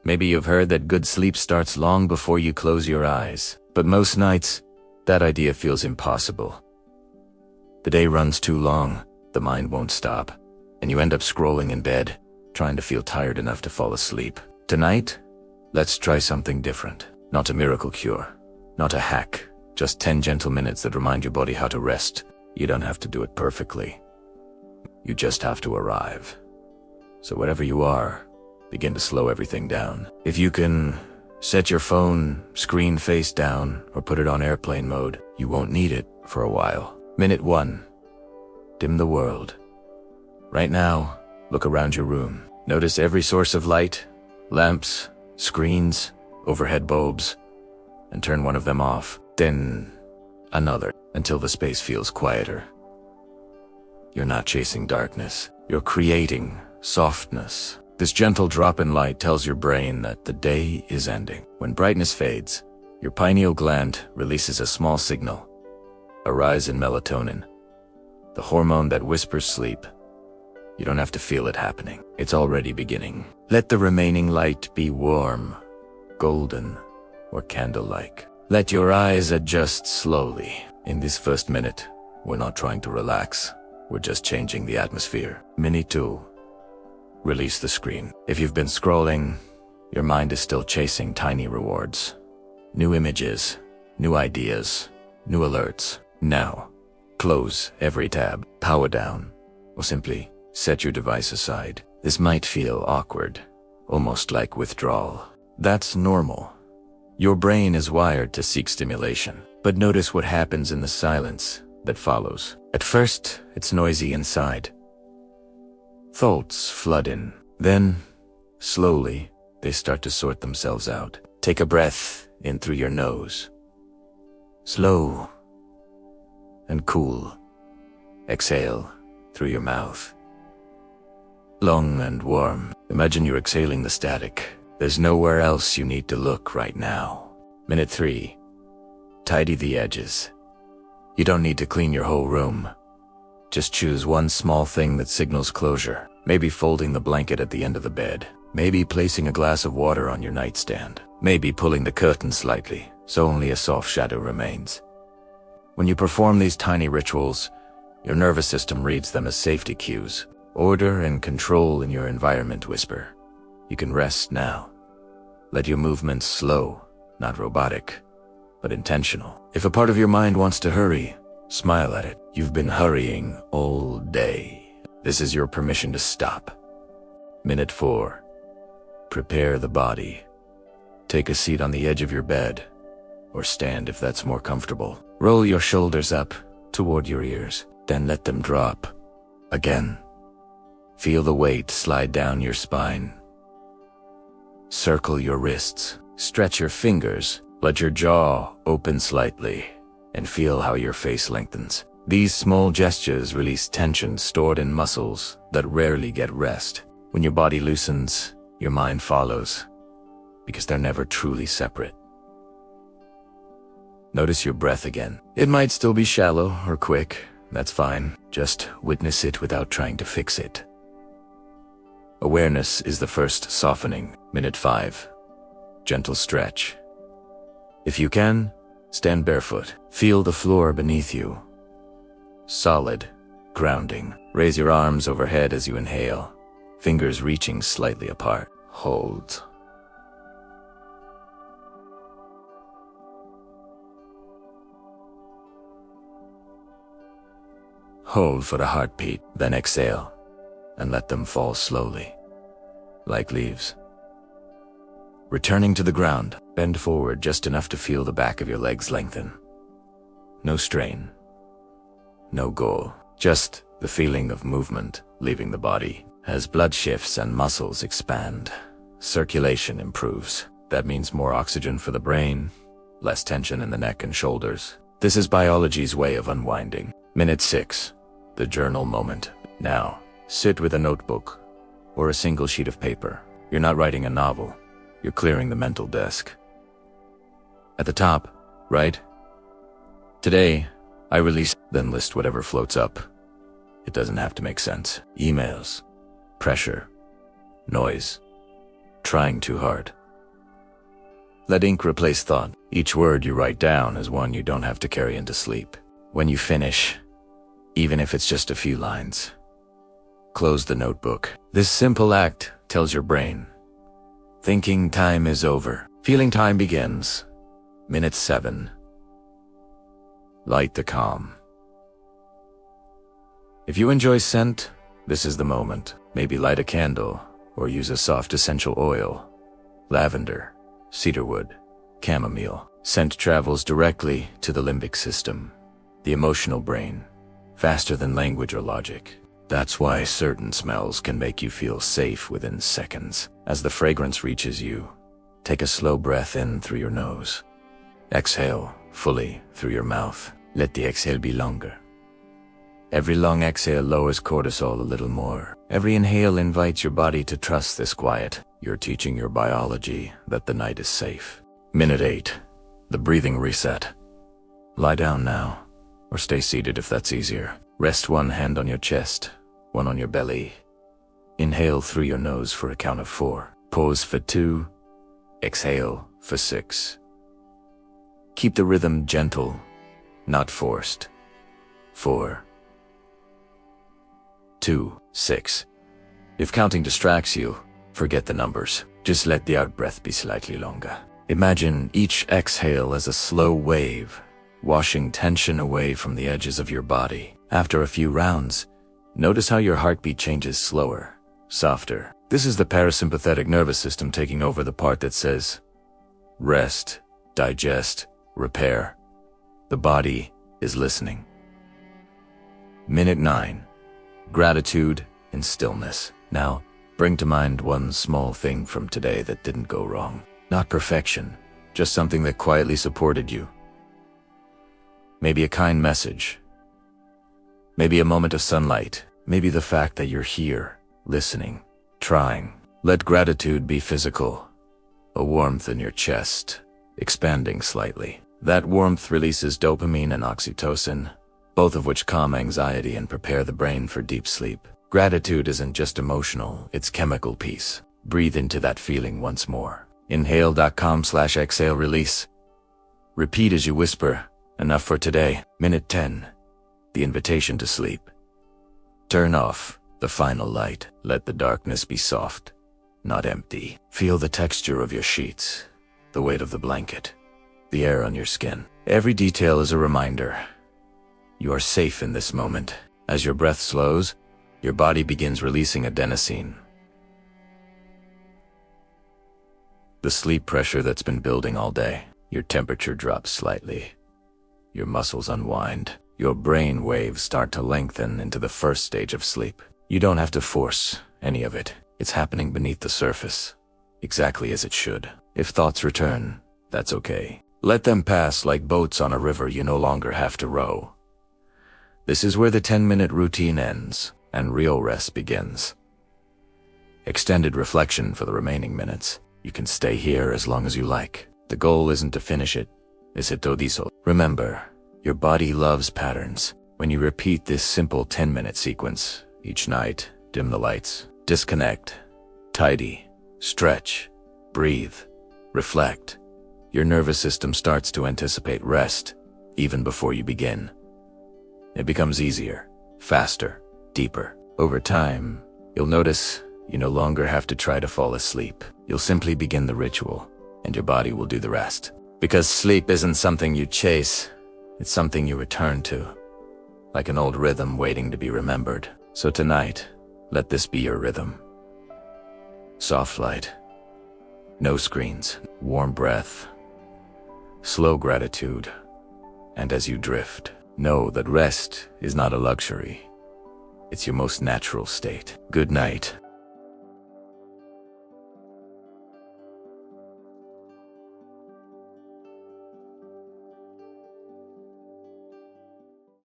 Maybe you've heard that good sleep starts long before you close your eyes, but most nights, that idea feels impossible. The day runs too long, the mind won't stop, and you end up scrolling in bed, trying to feel tired enough to fall asleep. Tonight, let's try something different. Not a miracle cure, not a hack, just 10 gentle minutes that remind your body how to rest. You don't have to do it perfectly. You just have to arrive. So wherever you are, begin to slow everything down. If you can set your phone screen face down or put it on airplane mode, you won't need it for a while. Minute 1. Dim the world. Right now, look around your room. Notice every source of light, lamps, screens, overhead bulbs, and turn one of them off. Then another, until the space feels quieter. You're not chasing darkness. You're creating softness. This gentle drop in light tells your brain that the day is ending. When brightness fades, your pineal gland releases a small signal, a rise in melatonin, the hormone that whispers sleep. You don't have to feel it happening. It's already beginning. Let the remaining light be warm, golden, or candle-like. Let your eyes adjust slowly. In this first minute, we're not trying to relax. We're just changing the atmosphere. Minute 2. Release the screen. If you've been scrolling, your mind is still chasing tiny rewards. New images, new ideas, new alerts. Now, close every tab, power down, or simply set your device aside. This might feel awkward, almost like withdrawal. That's normal. Your brain is wired to seek stimulation, but notice what happens in the silence that follows. At first, it's noisy inside. Thoughts flood in. Then, slowly, they start to sort themselves out. Take a breath in through your nose. Slow and cool. Exhale through your mouth. Long and warm. Imagine you're exhaling the static. There's nowhere else you need to look right now. Minute 3. Tidy the edges. You don't need to clean your whole room. Just choose one small thing that signals closure. Maybe folding the blanket at the end of the bed. Maybe placing a glass of water on your nightstand. Maybe pulling the curtain slightly, so only a soft shadow remains. When you perform these tiny rituals, your nervous system reads them as safety cues. Order and control in your environment whisper. You can rest now. Let your movements slow, not robotic, but intentional. If a part of your mind wants to hurry, smile at it. You've been hurrying all day. This is your permission to stop. Minute 4. Prepare the body. Take a seat on the edge of your bed, or stand if that's more comfortable. Roll your shoulders up toward your ears, then let them drop. Again. Feel the weight slide down your spine. Circle your wrists. Stretch your fingers. Let your jaw open slightly, and feel how your face lengthens. These small gestures release tension stored in muscles that rarely get rest. When your body loosens, your mind follows, because they're never truly separate. Notice your breath again. It might still be shallow or quick. That's fine. Just witness it without trying to fix it. Awareness is the first softening. Minute 5. Gentle stretch. If you can, stand barefoot. Feel the floor beneath you. Solid, grounding. Raise your arms overhead as you inhale, fingers reaching slightly apart. Hold. Hold for the heartbeat, then exhale, and let them fall slowly, like leaves. Returning to the ground, bend forward just enough to feel the back of your legs lengthen. No strain, no goal, just the feeling of movement leaving the body. As blood shifts and muscles expand, circulation improves. That means more oxygen for the brain, less tension in the neck and shoulders. This is biology's way of unwinding. Minute 6, the journal moment. Now, sit with a notebook or a single sheet of paper. You're not writing a novel. You're clearing the mental desk. At the top, write, "Today, I release," then list whatever floats up. It doesn't have to make sense. Emails, pressure, noise, trying too hard. Let ink replace thought. Each word you write down is one you don't have to carry into sleep. When you finish, even if it's just a few lines, close the notebook. This simple act tells your brain, thinking time is over. Feeling time begins. Minute 7. Light the calm. If you enjoy scent, this is the moment. Maybe light a candle or use a soft essential oil. Lavender, cedarwood, chamomile. Scent travels directly to the limbic system, the emotional brain, faster than language or logic. That's why certain smells can make you feel safe within seconds. As the fragrance reaches you, take a slow breath in through your nose. Exhale fully through your mouth. Let the exhale be longer. Every long exhale lowers cortisol a little more. Every inhale invites your body to trust this quiet. You're teaching your biology that the night is safe. Minute 8. The breathing reset. Lie down now, or stay seated if that's easier. Rest one hand on your chest, one on your belly. Inhale through your nose for a count of 4. Pause for 2. Exhale for 6. Keep the rhythm gentle, not forced. 4, 2, 6. If counting distracts you, forget the numbers. Just let the out-breath be slightly longer. Imagine each exhale as a slow wave, washing tension away from the edges of your body. After a few rounds, notice how your heartbeat changes slower, softer. This is the parasympathetic nervous system taking over the part that says, rest, digest, repair. The body is listening. Minute 9. Gratitude and stillness. Now, bring to mind one small thing from today that didn't go wrong. Not perfection, just something that quietly supported you. Maybe a kind message. Maybe a moment of sunlight. Maybe the fact that you're here, listening, trying. Let gratitude be physical. A warmth in your chest, expanding slightly. That warmth releases dopamine and oxytocin, both of which calm anxiety and prepare the brain for deep sleep. Gratitude isn't just emotional, it's chemical peace. Breathe into that feeling once more. Inhale.com/exhale release. Repeat as you whisper, enough for today. Minute 10. The invitation to sleep. Turn off the final light. Let the darkness be soft, not empty. Feel the texture of your sheets, the weight of the blanket, the air on your skin. Every detail is a reminder. You are safe in this moment. As your breath slows, your body begins releasing adenosine. The sleep pressure that's been building all day. Your temperature drops slightly. Your muscles unwind. Your brain waves start to lengthen into the first stage of sleep. You don't have to force any of it. It's happening beneath the surface, exactly as it should. If thoughts return, that's okay. Let them pass like boats on a river you no longer have to row. This is where the 10-minute routine ends and real rest begins. Extended reflection for the remaining minutes. You can stay here as long as you like. The goal isn't to finish it, it's to diso. Remember, your body loves patterns. When you repeat this simple 10-minute sequence each night, dim the lights, disconnect, tidy, stretch, breathe, reflect. Your nervous system starts to anticipate rest even before you begin. It becomes easier, faster, deeper. Over time, you'll notice you no longer have to try to fall asleep. You'll simply begin the ritual, and your body will do the rest. Because sleep isn't something you chase, it's something you return to, like an old rhythm waiting to be remembered. So tonight, let this be your rhythm. Soft light, no screens, warm breath, slow gratitude, and as you drift, know that rest is not a luxury. It's your most natural state. Good night.